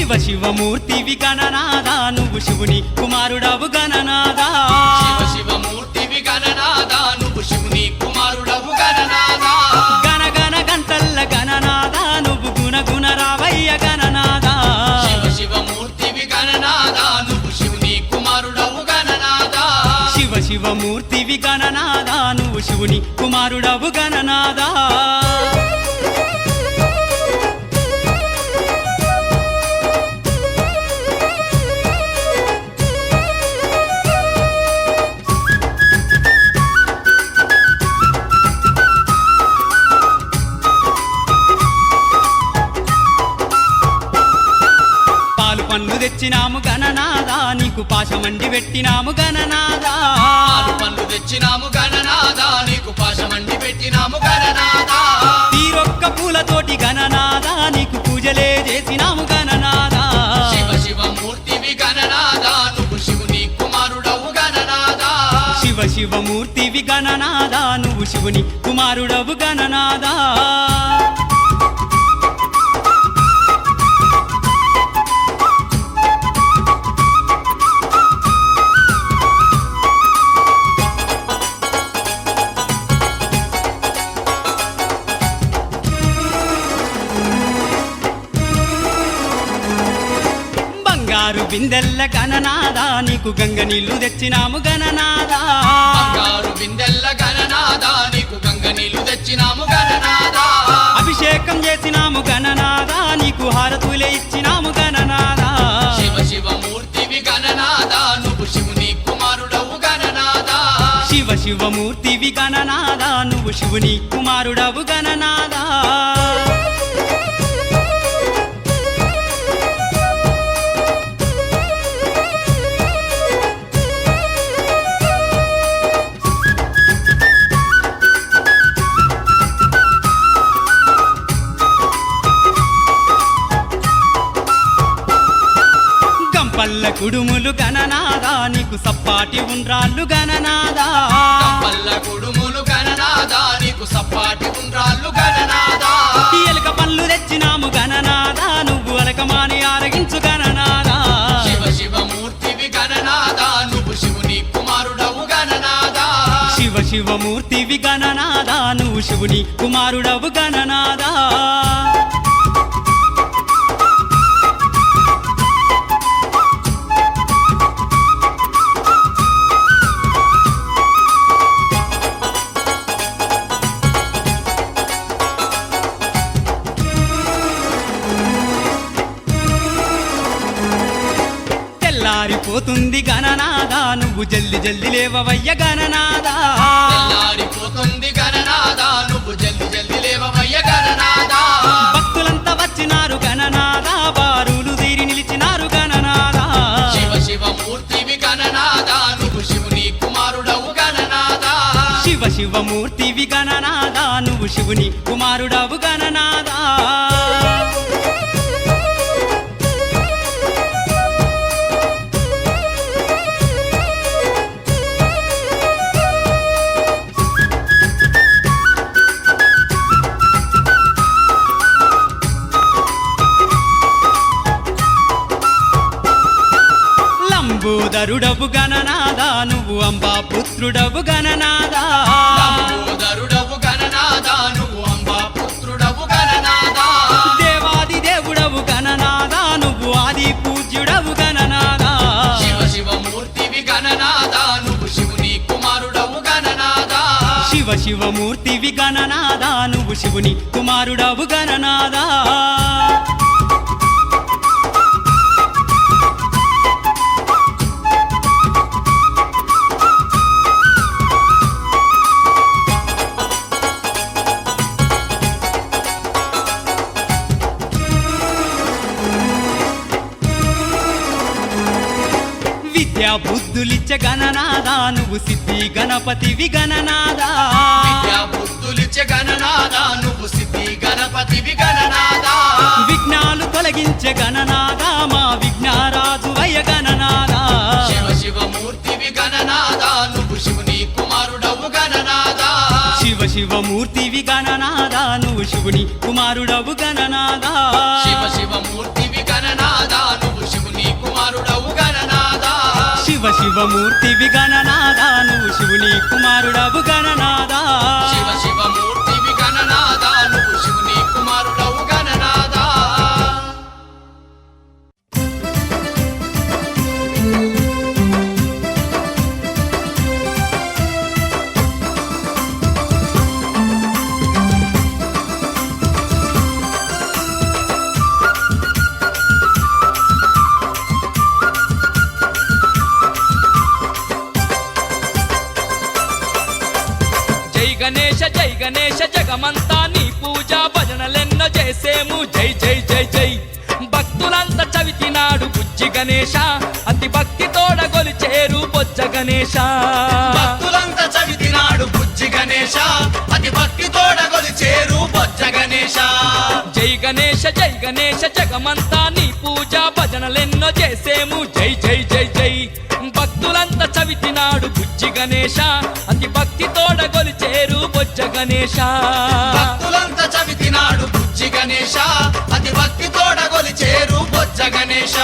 శివ శివమూర్తివి గణనాదా నువ్వు శివుని కుమారుడవు గణనాదా శివ శివమూర్తివి గణనాదా నువ్వు శివుని కుమారుడవు గణనాదా గణ గణ గంటల్ల గణనాదా నువ్వు గుణ గుణ రావయ్య గణనాదా శివ శివమూర్తివి గణనాదా నువ్వు శివుని కుమారుడవు గణనాదా శివ శివమూర్తివి గణనాదా నువ్వు శివుని కుమారుడవు గణనాదా పండ్లు తెచ్చినాము గణనాదా నీకు పాశమండి పెట్టినాము గణనాదా పాలు పండ్లు తెచ్చినాము గణనాదా నీకు పాశమండి పెట్టినాము గణనాదా తీరొక్క పూలతోటి గణనాదా నీకు పూజలే చేసినాము గణనాదా శివ శివమూర్తివి గణనాదా నువ్వు శివుని కుమారుడవు గణనాదా శివ శివమూర్తివి గణనాదా నువ్వు శివుని కుమారుడవు గణనాదా బంగారు బిందెల్ల గణనాదా నీకు గంగ నీళ్లు తెచ్చినాము గణనాదా బంగారు బిందెల్ల గణనాదా నీకు గంగ నీళ్లు తెచ్చినాము గణనాదా అభిషేకం చేసినాము గణనాదా నీకు హారతులే ఇచ్చినాము గణనాదా శివ శివమూర్తివి గణనాదా నువ్వు శివుని కుమారుడవు గణనాదా శివ శివమూర్తివి గణనాదా నువ్వు శివుని కుమారుడవు గణనాదా పల్ల కుడుములు గణనాదా నీకు సప్పాటి ఉండ్రాళ్ళు గణనాదా పల్ల కుడుములు గణనాదా నీకు సప్పాటి ఉండ్రాళ్ళు గణనాదా ఎలుక పళ్ళు తెచ్చినాము గణనాదా నువ్వు అలకమాని ఆరగించు గణనాదా శివ శివమూర్తివి గణనాదా నువ్వు శివుని కుమారుడవు గణనాదా శివ శివమూర్తివి గణనాదా నువ్వు శివుని కుమారుడవు గణనాదా తెల్లారిపోతుంది గణనాదా నువ్వు జల్ది జల్ది లేవవయ్య గణనాదా తెల్లారిపోతుంది గణనాదా నువ్వు జల్ది జల్ది లేవవయ్య గణనాదా భక్తులంతా వచ్చినారు గణనాదా బారులు తీరి నిలిచినారు గణనాదా శివ శివమూర్తివి గణనాదా నువ్వు శివుని కుమారుడవు గణనాదా శివ శివమూర్తివి గణనాదా నువ్వు శివుని కుమారుడవు గణనాదా లంబోదరుడవు గణనాదా నువ్వు అంబా పుత్రుడవు గణనాదా లంబోదరుడవు గణనాదా నువ్వు అంబా పుత్రుడవు గణనాదా దేవాది దేవుడవు గణనాదా నువ్వు ఆది పూజ్యుడవు గణనాదా శివ శివమూర్తివి గణనాదా నువ్వు శివుని కుమారుడవు గణనాదా శివ శివమూర్తివి గణనాదా నువ్వు శివుని కుమారుడవు గణనాదా విద్యా బుద్ధులిచ్చ గణనాదా నువ్వు సిద్ధి గణపతివి గణనాదా విద్యా బుద్ధులిచ్చే గణనాదా నువ్వు సిద్ధి గణపతివి గణనాదా విఘ్నాలు తొలగించే గణనాదా మా విఘ్నారాజు వయ గణనాదా శివ శివమూర్తివి గణనాదా నువ్వు శివుని కుమారుడవు గణనాదా శివ శివమూర్తివి గణనాదా నువ్వు శివుని కుమారుడవు గణనాదా శివ శివమూర్తివి గణనాదా శివమూర్తివి గణనాదా నువ్వు శివుని కుమారుడవు గణనాదా శివ శివమూర్తివి గణనాద నువ్వు శివుని కుమారుడవు గణనాద జై గణేశ జగమంతా నీ పూజ భజనలెన్నో చేసేము జై జై జై జై భక్తులంతా చవితినాడు బుజ్జి గణేశ అతి భక్తి తోడ గొలిచేరు బొజ్జ గణేశ భక్తులంతా చవితినాడు బుజ్జి గణేశ అతి భక్తి తోడగొలిచేరు బొజ్జ గణేశ జై గణేశ జగమంతా నీ పూజ భజనలెన్నో చేసేము జై జై జై జై భక్తులంతా చవితినాడు బుజ్జి గణేశ అతి భక్తి తోడ గొలిచేరు బొజ్జ గణేశ భక్తులంతా చవితినాడు బుజ్జి గణేశ అతి భక్తి తోడగొలిచేరు బొజ్జ గణేశ